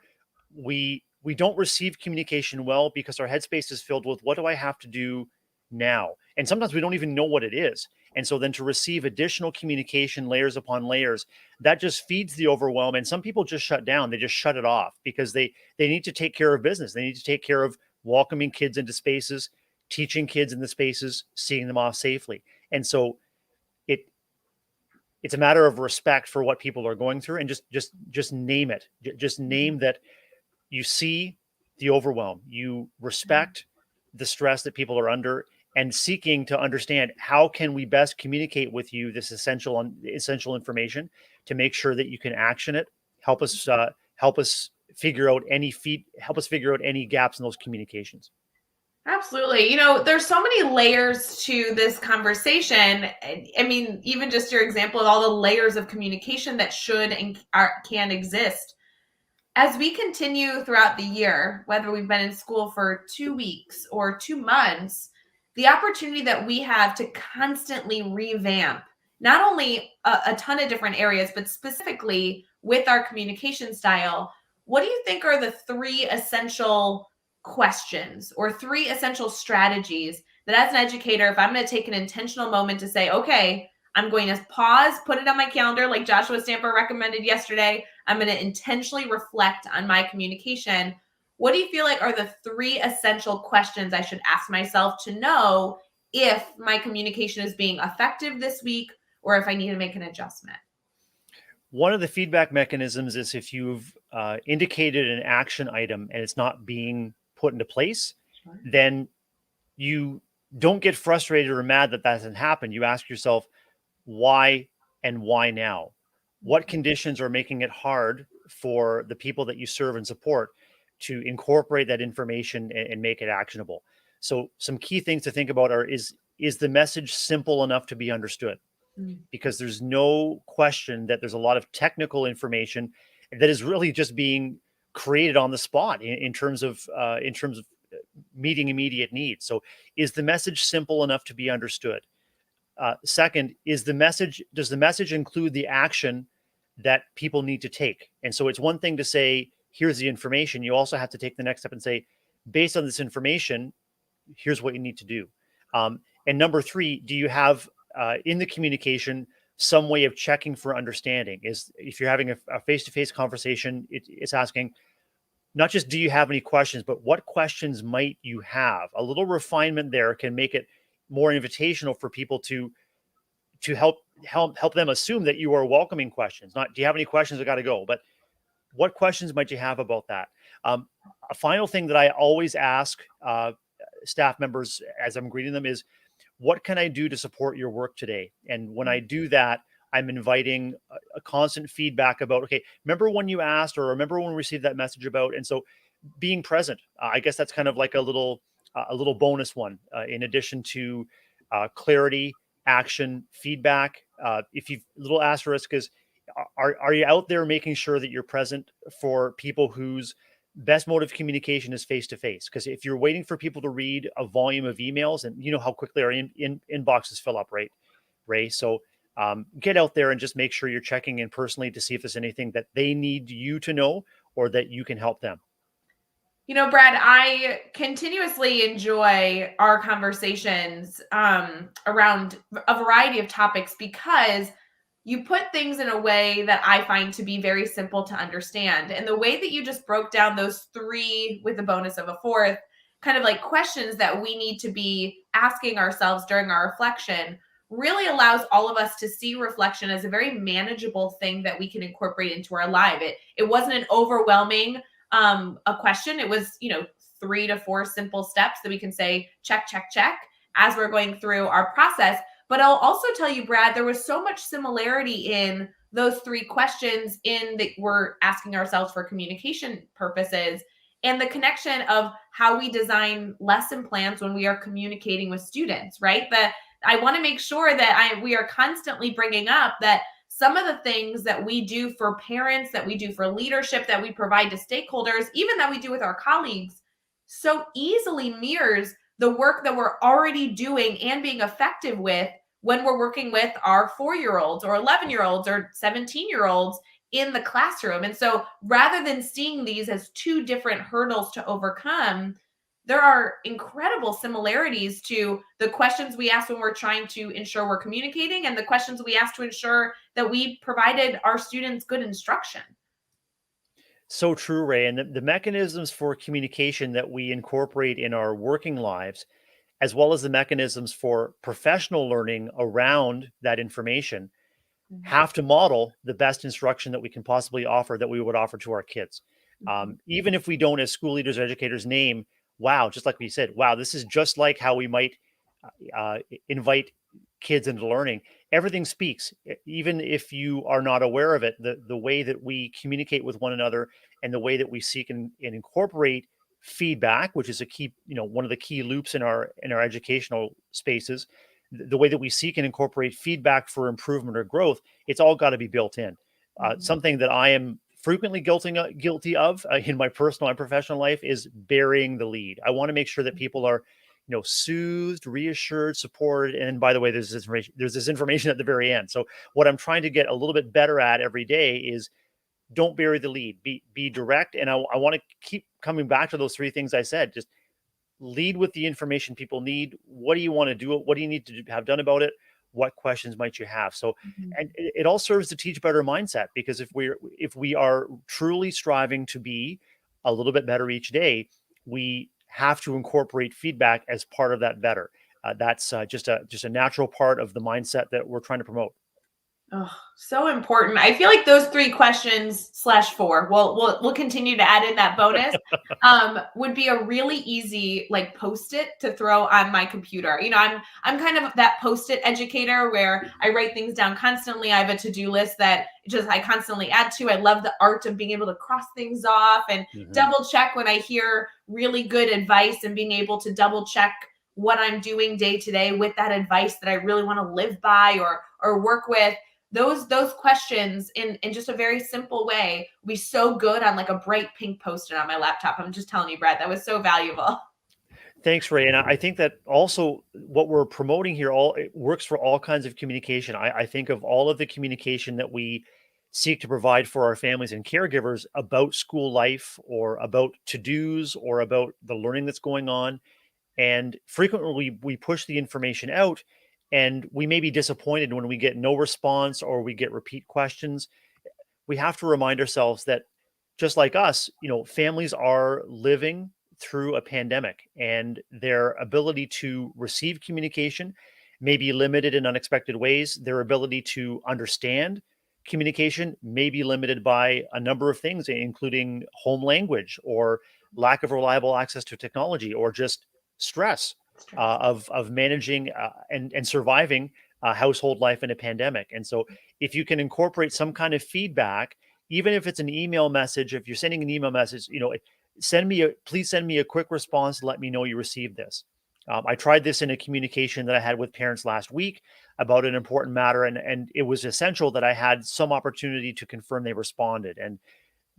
we don't receive communication well because our headspace is filled with, what do I have to do now? And sometimes we don't even know what it is. And so then to receive additional communication, layers upon layers, that just feeds the overwhelm. And some people just shut down. They just shut it off because they need to take care of business. They need to take care of welcoming kids into spaces, teaching kids in the spaces, seeing them off safely. And so it it's a matter of respect for what people are going through, and just name it. Just name that you see the overwhelm, you respect the stress that people are under, and seeking to understand, how can we best communicate with you this essential information to make sure that you can action it. Help us help us figure out any gaps in those communications. Absolutely. There's so many layers to this conversation. I mean, even just your example of all the layers of communication that should and can exist. As we continue throughout the year, whether we've been in school for 2 weeks or 2 months, the opportunity that we have to constantly revamp not only a ton of different areas, but specifically with our communication style. What do you think are the three essential questions or three essential strategies that, as an educator, if I'm going to take an intentional moment to say, okay, I'm going to pause, put it on my calendar, like Joshua Stamper recommended yesterday, I'm going to intentionally reflect on my communication. What do you feel like are the three essential questions I should ask myself to know if my communication is being effective this week or if I need to make an adjustment? One of the feedback mechanisms is, if you've indicated an action item and it's not being put into place, Sure. then you don't get frustrated or mad that that hasn't happened. You ask yourself, why, and why now? What conditions are making it hard for the people that you serve and support to incorporate that information and make it actionable? So some key things to think about is the message simple enough to be understood? Mm. Because there's no question that there's a lot of technical information that is really just being created on the spot in terms of meeting immediate needs. So is the message simple enough to be understood? Second, does the message include the action that people need to take? And so it's one thing to say, here's the information. You also have to take the next step and say, based on this information, here's what you need to do. And number three, do you have in the communication some way of checking for understanding? Is, if you're having a face-to-face conversation, it's asking, not just do you have any questions, but what questions might you have? A little refinement there can make it more invitational for people to help them assume that you are welcoming questions. Not, do you have any questions? I got to go. But what questions might you have about that? A final thing that I always ask staff members as I'm greeting them is, what can I do to support your work today? And when I do that, I'm inviting a constant feedback about, okay, remember when you asked, or remember when we received that message about, and so being present. I guess that's kind of like a little bonus one, in addition to clarity, action, feedback. If you little asterisk is, are you out there making sure that you're present for people whose best mode of communication is face to face? Because if you're waiting for people to read a volume of emails, and you know how quickly our inboxes fill up, right, Ray? So get out there and just make sure you're checking in personally to see if there's anything that they need you to know or that you can help them. You know, Brad, I continuously enjoy our conversations around a variety of topics because you put things in a way that I find to be very simple to understand. And the way that you just broke down those three, with the bonus of a fourth, kind of like questions that we need to be asking ourselves during our reflection, really allows all of us to see reflection as a very manageable thing that we can incorporate into our life. It wasn't an overwhelming a question. It was, 3 to 4 simple steps that we can say, check, check, check, as we're going through our process. But I'll also tell you, Brad, there was so much similarity in those 3 questions in that we're asking ourselves for communication purposes, and the connection of how we design lesson plans when we are communicating with students, right? That I want to make sure that we are constantly bringing up that some of the things that we do for parents, that we do for leadership, that we provide to stakeholders, even that we do with our colleagues, so easily mirrors the work that we're already doing and being effective with when we're working with our 4-year-olds or 11-year-olds or 17-year-olds in the classroom. And so rather than seeing these as 2 different hurdles to overcome, there are incredible similarities to the questions we ask when we're trying to ensure we're communicating and the questions we ask to ensure that we provided our students good instruction. So true, Ray. And the mechanisms for communication that we incorporate in our working lives, as well as the mechanisms for professional learning around that information, Mhm. have to model the best instruction that we can possibly offer, that we would offer to our kids. Mhm. Even if we don't, as school leaders or educators, name, wow, just like we said, wow, this is just like how we might invite kids into learning. Everything speaks, even if you are not aware of it. The way that we communicate with one another and the way that we seek and incorporate feedback, which is a key, one of the key loops in our educational spaces, the way that we seek and incorporate feedback for improvement or growth, it's all got to be built in. Mhm. Something that I am frequently guilty of in my personal and professional life is burying the lead. I want to make sure that people are, soothed, reassured, supported. And by the way, there's this information at the very end. So what I'm trying to get a little bit better at every day is don't bury the lead. Be direct. And I want to keep coming back to those 3 things I said. Just lead with the information people need. What do you want to do? What do you need to have done about it? What questions might you have? So, Mhm. and it all serves to teach better mindset, because if we are truly striving to be a little bit better each day, we have to incorporate feedback as part of that better. That's just a natural part of the mindset that we're trying to promote. Oh, so important. I feel like those 3 questions/4, we'll continue to add in that bonus, would be a really easy like post-it to throw on my computer. I'm kind of that post-it educator where I write things down constantly. I have a to-do list that just I constantly add to. I love the art of being able to cross things off and Mhm. double check when I hear really good advice, and being able to double check what I'm doing day to day with that advice that I really want to live by or work with. Those questions in just a very simple way would be so good on like a bright pink post-it on my laptop. I'm just telling you, Brad, that was so valuable. Thanks, Ray. And I think that also what we're promoting here, all it works for all kinds of communication. I think of all of the communication that we seek to provide for our families and caregivers about school life, or about to-dos, or about the learning that's going on. And frequently we push the information out, and we may be disappointed when we get no response or we get repeat questions. We have to remind ourselves that, just like us, families are living through a pandemic, and their ability to receive communication may be limited in unexpected ways. Their ability to understand communication may be limited by a number of things, including home language, or lack of reliable access to technology, or just stress Stress. of managing and surviving household life in a pandemic. And so if you can incorporate some kind of feedback, even if it's an email message, if you're sending an email message, please send me a quick response to let me know you received this. I tried this in a communication that I had with parents last week about an important matter, and it was essential that I had some opportunity to confirm they responded. And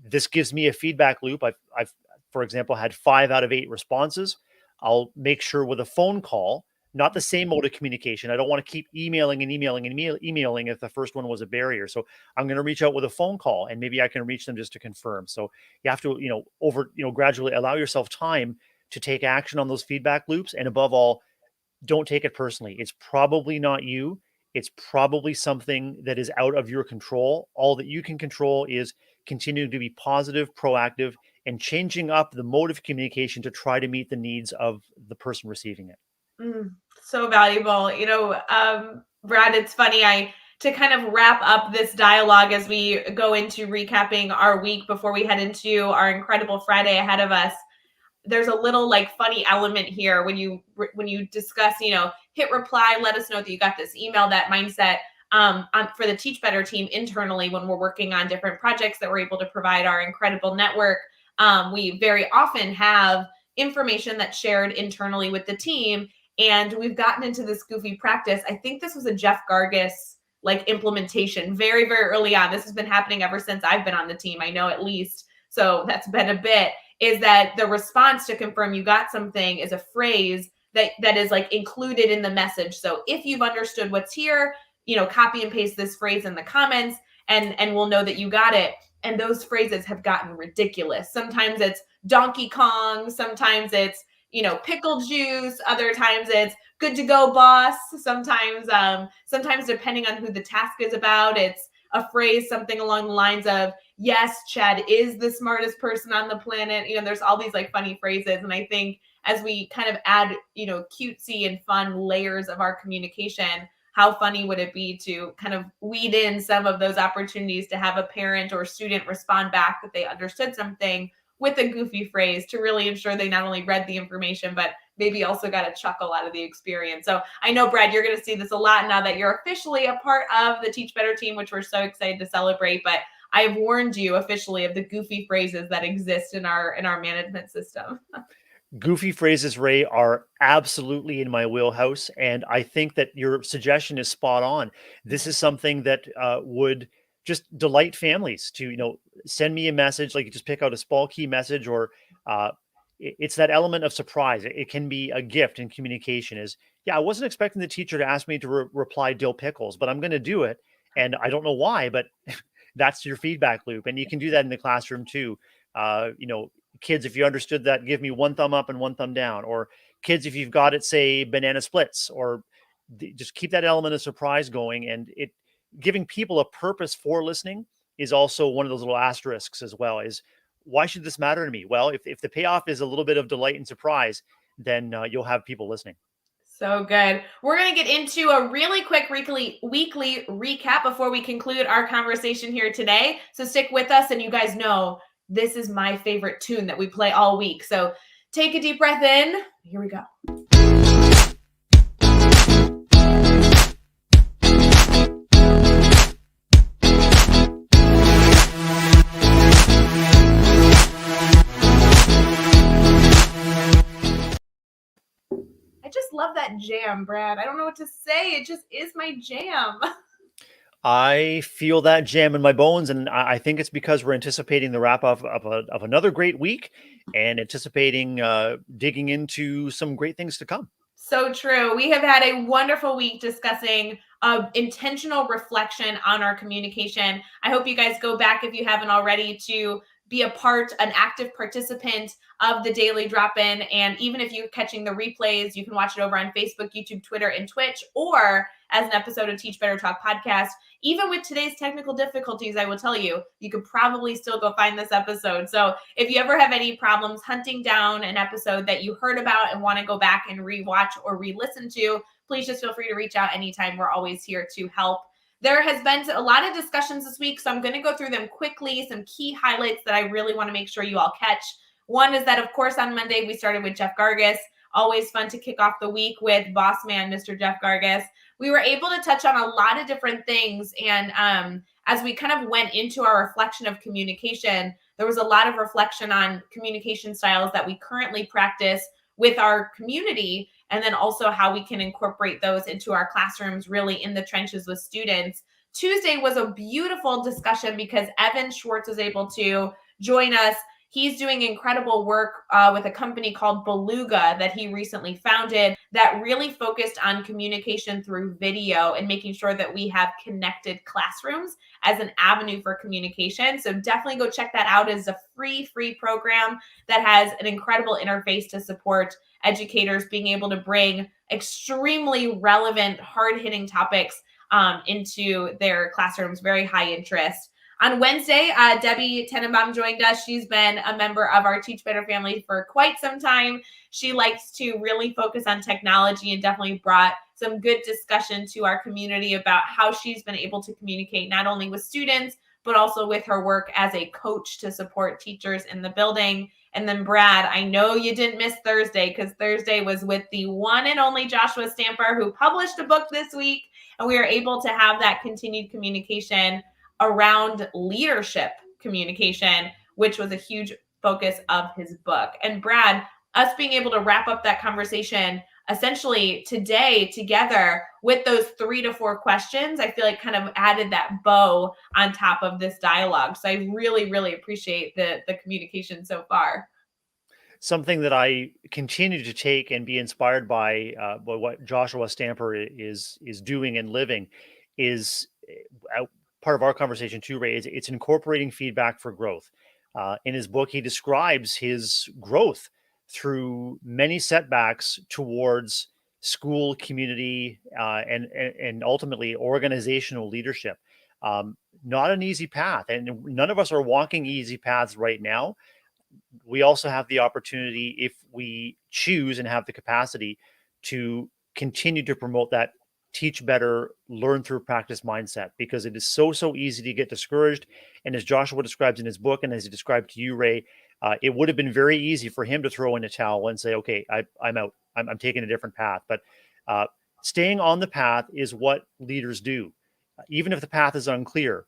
this gives me a feedback loop. I've, for example, had 5 out of 8 responses. I'll make sure with a phone call, not the same mode of communication. I don't want to keep emailing and emailing if the first one was a barrier. So I'm going to reach out with a phone call, and maybe I can reach them just to confirm. So you have to, gradually allow yourself time to take action on those feedback loops. And above all, don't take it personally. It's probably not you. It's probably something that is out of your control. All that you can control is continuing to be positive, proactive, and changing up the mode of communication to try to meet the needs of the person receiving it. So valuable. Brad, it's funny. To kind of wrap up this dialogue as we go into recapping our week before we head into our incredible Friday ahead of us, there's a little funny element here when you discuss, hit reply, let us know that you got this, email, that mindset for the Teach Better team internally when we're working on different projects that we're able to provide our incredible network. We very often have information that's shared internally with the team, and we've gotten into this goofy practice. I think this was a Jeff Gargas implementation very, very early on. This has been happening ever since I've been on the team. I know at least. So that's been a bit. Is that the response to confirm you got something is a phrase that is included in the message. So if you've understood what's here, copy and paste this phrase in the comments and we'll know that you got it. And those phrases have gotten ridiculous. Sometimes it's Donkey Kong. Sometimes it's, pickle juice. Other times it's good to go, boss. Sometimes depending on who the task is about, it's a phrase, something along the lines of, yes, Chad is the smartest person on the planet. There's all these funny phrases. And I think as we kind of add, cutesy and fun layers of our communication, how funny would it be to kind of weed in some of those opportunities to have a parent or student respond back that they understood something with a goofy phrase to really ensure they not only read the information, but maybe also got a chuckle out of the experience. So I know, Brad, you're going to see this a lot now that you're officially a part of the Teach Better team, which we're so excited to celebrate. But I have warned you officially of the goofy phrases that exist in our management system. Goofy phrases, Rae, are absolutely in my wheelhouse. And I think that your suggestion is spot on. This is something that would just delight families to, send me a message, like you just pick out a small key message, or it's that element of surprise. It can be a gift in communication is, I wasn't expecting the teacher to ask me to reply dill pickles, but I'm going to do it. And I don't know why, but that's your feedback loop. And you can do that in the classroom too. Kids, if you understood that, give me 1 thumb up and 1 thumb down. Or kids, if you've got it, say banana splits, or just keep that element of surprise going. And giving people a purpose for listening is also one of those little asterisks as well. Is why should this matter to me? Well, if the payoff is a little bit of delight and surprise, then you'll have people listening. So good. We're going to get into a really quick weekly recap before we conclude our conversation here today. So stick with us, and you guys know this is my favorite tune that we play all week. So take a deep breath in. Here we go. I just love that jam, Brad. I don't know what to say. It just is my jam. I feel that jam in my bones, and I think it's because we're anticipating the wrap up of another great week and anticipating digging into some great things to come. So true. We have had a wonderful week discussing intentional reflection on our communication. I hope you guys go back, if you haven't already, to be an active participant of the daily drop-in. And even if you're catching the replays, you can watch it over on Facebook, YouTube, Twitter, and Twitch, or as an episode of Teach Better Talk podcast. Even with today's technical difficulties, I will tell you, you could probably still go find this episode. So if you ever have any problems hunting down an episode that you heard about and want to go back and rewatch or re-listen to, please just feel free to reach out anytime. We're always here to help. There has been a lot of discussions this week, so I'm going to go through them quickly, some key highlights that I really want to make sure you all catch. One is that, of course, on Monday, we started with Jeff Gargas. Always fun to kick off the week with boss man, Mr. Jeff Gargas. we were able to touch on a lot of different things. And as we kind of went into our reflection of communication, there was a lot of reflection on communication styles that we currently practice with our community, and then also how we can incorporate those into our classrooms, really in the trenches with students. Tuesday was a beautiful discussion because Evan Schwartz was able to join us. He's doing incredible work with a company called Beluga that he recently founded that really focused on communication through video and making sure that we have connected classrooms as an avenue for communication. So definitely go check that out. It's a free program that has an incredible interface to support educators being able to bring extremely relevant, hard-hitting topics into their classrooms, very high interest. On Wednesday, Debbie Tenenbaum joined us. She's been a member of our Teach Better family for quite some time. She likes to really focus on technology and definitely brought some good discussion to our community about how she's been able to communicate not only with students, but also with her work as a coach to support teachers in the building. And then Brad, I know you didn't miss Thursday because Thursday was with the one and only Joshua Stamper, who published a book this week. And we were able to have that continued communication around leadership communication, which was a huge focus of his book. And Brad, us being able to wrap up that conversation essentially today together with those 3 to 4 questions, I feel like kind of added that bow on top of this dialogue. So I really, really appreciate the communication so far. Something that I continue to take and be inspired by what Joshua Stamper is doing and living is part of our conversation too, Rae. It's incorporating feedback for growth. In his book, he describes his growth through many setbacks towards school, community, and ultimately organizational leadership. Not an easy path, and none of us are walking easy paths right now. We also have the opportunity, if we choose and have the capacity, to continue to promote that teach better, learn through practice mindset, because it is so easy to get discouraged. And as Joshua describes in his book, and as he described to you, Rae, it would have been very easy for him to throw in a towel and say, okay, I'm out. I'm taking a different path. But staying on the path is what leaders do. Even if the path is unclear,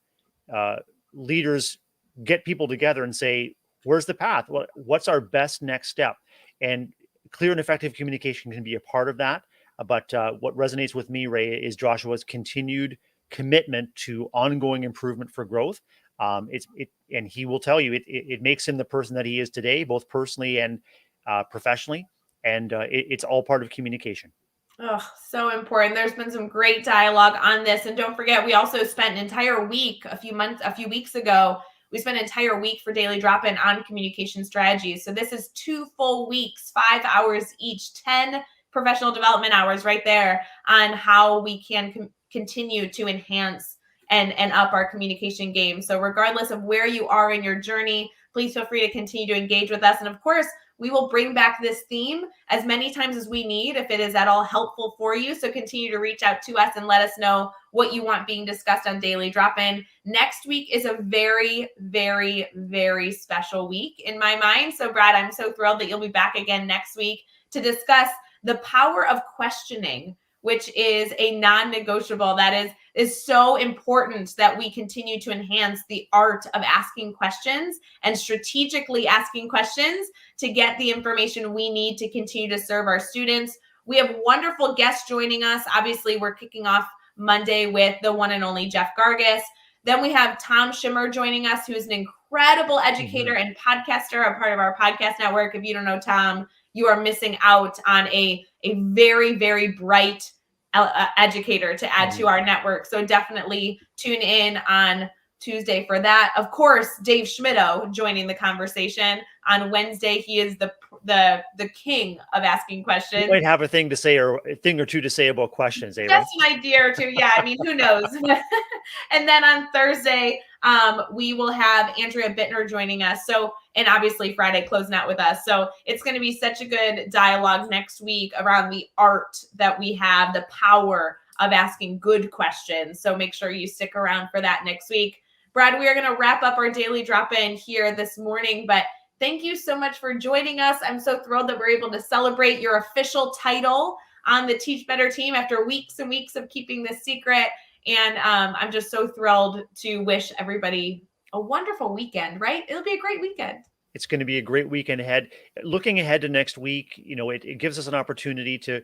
leaders get people together and say, where's the path? What's our best next step? And clear and effective communication can be a part of that. But what resonates with me, Rae, is Joshua's continued commitment to ongoing improvement for growth. And he will tell you it makes him the person that he is today, both personally and professionally. And it's all part of communication. Oh, so important. There's been some great dialogue on this. And don't forget, we also spent an entire week a few weeks ago. We spent an entire week for Daily Drop-In on communication strategies. So this is 2 full weeks, 5 hours each, 10 professional development hours right there on how we can continue to enhance and up our communication game. So regardless of where you are in your journey, please feel free to continue to engage with us. And of course, we will bring back this theme as many times as we need if it is at all helpful for you. So continue to reach out to us and let us know what you want being discussed on Daily Drop-In. Next week is a very, very, very special week in my mind. So Brad, I'm so thrilled that you'll be back again next week to discuss the power of questioning, which is a non-negotiable that is so important that we continue to enhance the art of asking questions and strategically asking questions to get the information we need to continue to serve our students. We have wonderful guests joining us. Obviously, we're kicking off Monday with the one and only Jeff Gargas. Then we have Tom Schimmer joining us, who is an incredible educator and podcaster, a part of our podcast network. If you don't know Tom, you are missing out on a very, very bright educator to add to our network. So definitely tune in on Tuesday for that. Of course, Dave Schmittou joining the conversation on Wednesday. He is the king of asking questions. You might have a thing to say or a thing or two to say about questions, eh? Just an idea or two. Yeah, I mean, who knows? And then on Thursday, we will have Andrea Bittner joining us. So, and obviously Friday closing out with us. So it's going to be such a good dialogue next week around the art that we have, the power of asking good questions. So make sure you stick around for that next week. Brad, we are going to wrap up our Daily Drop-In here this morning, but thank you so much for joining us. I'm so thrilled that we're able to celebrate your official title on the Teach Better team after weeks and weeks of keeping this secret. And I'm just so thrilled to wish everybody a wonderful weekend, right? It'll be a great weekend. It's going to be a great weekend ahead. Looking ahead to next week, it gives us an opportunity to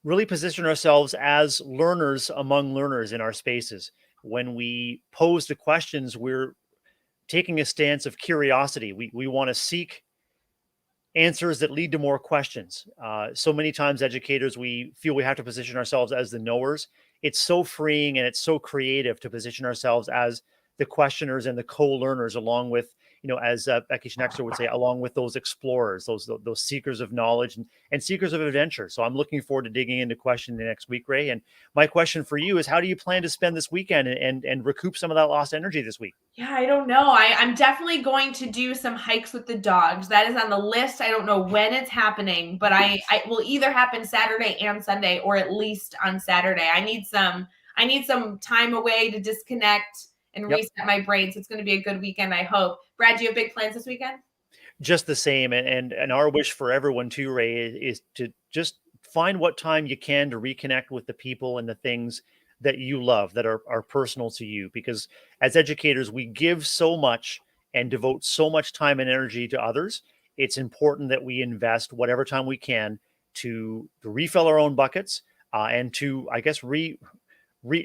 really position ourselves as learners among learners in our spaces. When we pose the questions, we're taking a stance of curiosity. We want to seek answers that lead to more questions. So many times, educators, we feel we have to position ourselves as the knowers. It's so freeing and it's so creative to position ourselves as the questioners and the co-learners, along with, as Becky Schnexer would say, along with those explorers, those seekers of knowledge and seekers of adventure. So I'm looking forward to digging into questioning next week, Rae. And my question for you is, how do you plan to spend this weekend and recoup some of that lost energy this week? Yeah, I don't know. I'm definitely going to do some hikes with the dogs. That is on the list. I don't know when it's happening, but I will either happen Saturday and Sunday, or at least on Saturday. I need some time away to disconnect and reset my brain. So it's going to be a good weekend, I hope. Brad, do you have big plans this weekend? Just the same. And our wish for everyone too, Rae, is to just find what time you can to reconnect with the people and the things that you love, that are personal to you. Because as educators, we give so much and devote so much time and energy to others. It's important that we invest whatever time we can to refill our own buckets, and to, I guess,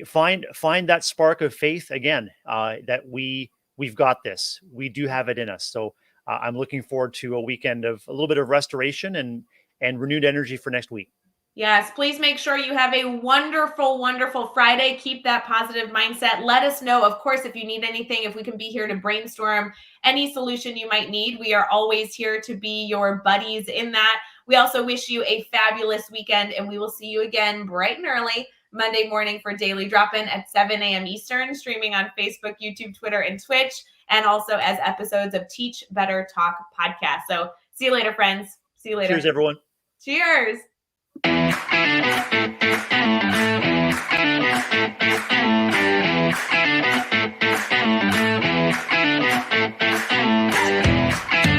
find that spark of faith again, that we've got this. We do have it in us. So I'm looking forward to a weekend of a little bit of restoration and renewed energy for next week. Yes, please make sure you have a wonderful, wonderful Friday. Keep that positive mindset. Let us know, of course, if you need anything, if we can be here to brainstorm any solution you might need. We are always here to be your buddies in that. We also wish you a fabulous weekend, and we will see you again bright and early Monday morning for Daily Drop-In at 7 a.m. Eastern, streaming on Facebook, YouTube, Twitter, and Twitch, and also as episodes of Teach Better Talk podcast. So see you later, friends. See you later. Cheers, everyone. Cheers.